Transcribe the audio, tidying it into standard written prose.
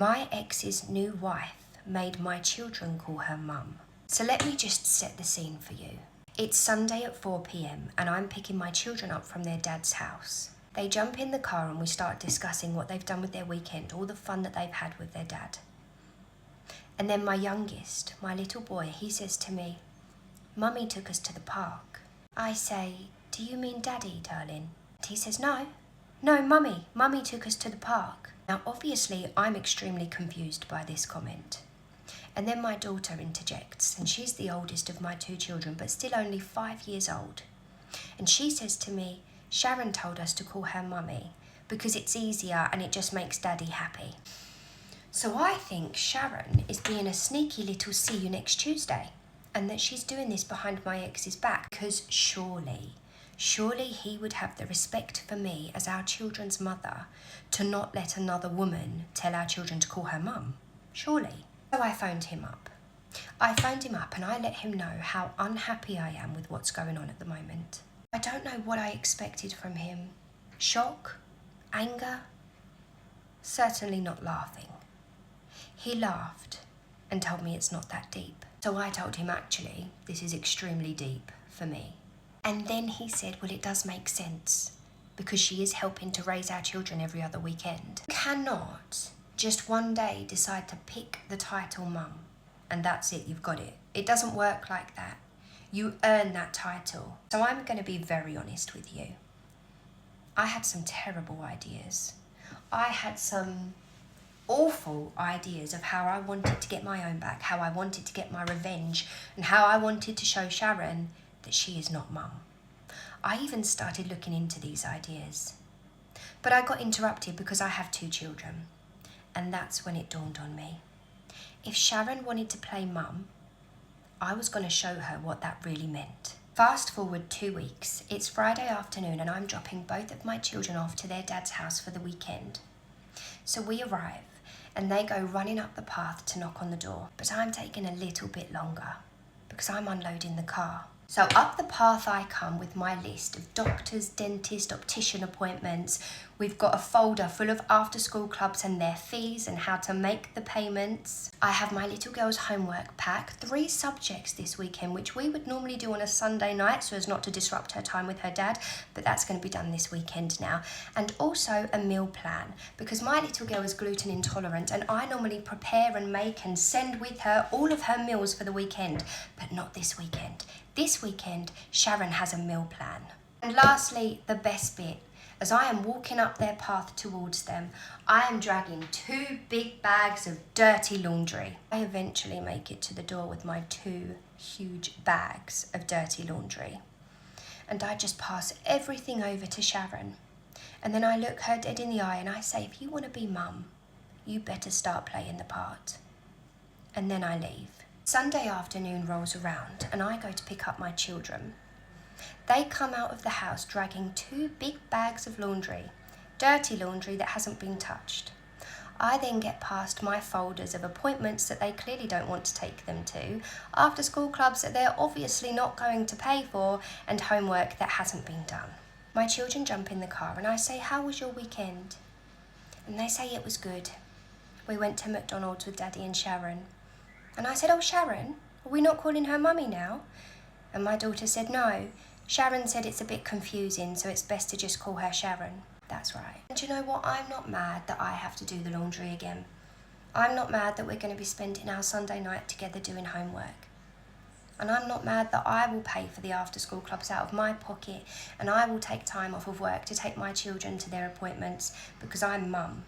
My ex's new wife made my children call her mum. So let me just set the scene for you. It's Sunday at 4 p.m. and I'm picking my children up from their dad's house. They jump in the car and we start discussing what they've done with their weekend, all the fun that they've had with their dad. And then my youngest, my little boy, he says to me, "Mummy took us to the park." I say, "Do you mean Daddy, darling?" And he says, No, Mummy. Mummy took us to the park." Now, obviously, I'm extremely confused by this comment. And then my daughter interjects, and she's the oldest of my two children, but still only 5 years old. And she says to me, "Sharon told us to call her Mummy because it's easier and it just makes Daddy happy." So I think Sharon is being a sneaky little see you next Tuesday, and that she's doing this behind my ex's back because surely he would have the respect for me as our children's mother to not let another woman tell our children to call her mum. Surely. So I phoned him up. And I let him know how unhappy I am with what's going on at the moment. I don't know what I expected from him. Shock? Anger? Certainly not laughing. He laughed and told me it's not that deep. So I told him, actually, this is extremely deep for me. And then he said, well, it does make sense because she is helping to raise our children every other weekend. You cannot just one day decide to pick the title mum and that's it, you've got it. It doesn't work like that. You earn that title. So I'm going to be very honest with you. I had some terrible ideas. I had some awful ideas of how I wanted to get my own back, how I wanted to get my revenge, and how I wanted to show Sharon that she is not mum. I even started looking into these ideas. But I got interrupted because I have two children. And that's when it dawned on me. If Sharon wanted to play mum, I was going to show her what that really meant. Fast forward 2 weeks. It's Friday afternoon and I'm dropping both of my children off to their dad's house for the weekend. So we arrive and they go running up the path to knock on the door. But I'm taking a little bit longer because I'm unloading the car. So up the path I come with my list of doctors, dentist, optician appointments. We've got a folder full of after-school clubs and their fees and how to make the payments. I have my little girl's homework pack, 3 subjects this weekend, which we would normally do on a Sunday night so as not to disrupt her time with her dad, but that's going to be done this weekend now. And also a meal plan, because my little girl is gluten intolerant and I normally prepare and make and send with her all of her meals for the weekend, but not this weekend. This weekend, Sharon has a meal plan. And lastly, the best bit. As I am walking up their path towards them, I am dragging 2 big bags of dirty laundry. I eventually make it to the door with my 2 huge bags of dirty laundry. And I just pass everything over to Sharon. And then I look her dead in the eye and I say, if you want to be mum, you better start playing the part. And then I leave. Sunday afternoon rolls around and I go to pick up my children. They come out of the house dragging 2 big bags of laundry, dirty laundry that hasn't been touched. I then get past my folders of appointments that they clearly don't want to take them to, after school clubs that they're obviously not going to pay for, and homework that hasn't been done. My children jump in the car and I say, how was your weekend? And they say it was good. We went to McDonald's with Daddy and Sharon. And I said, oh, Sharon, are we not calling her Mummy now? And my daughter said, no. Sharon said it's a bit confusing, so it's best to just call her Sharon. That's right. And you know what? I'm not mad that I have to do the laundry again. I'm not mad that we're going to be spending our Sunday night together doing homework. And I'm not mad that I will pay for the after-school clubs out of my pocket and I will take time off of work to take my children to their appointments because I'm mum.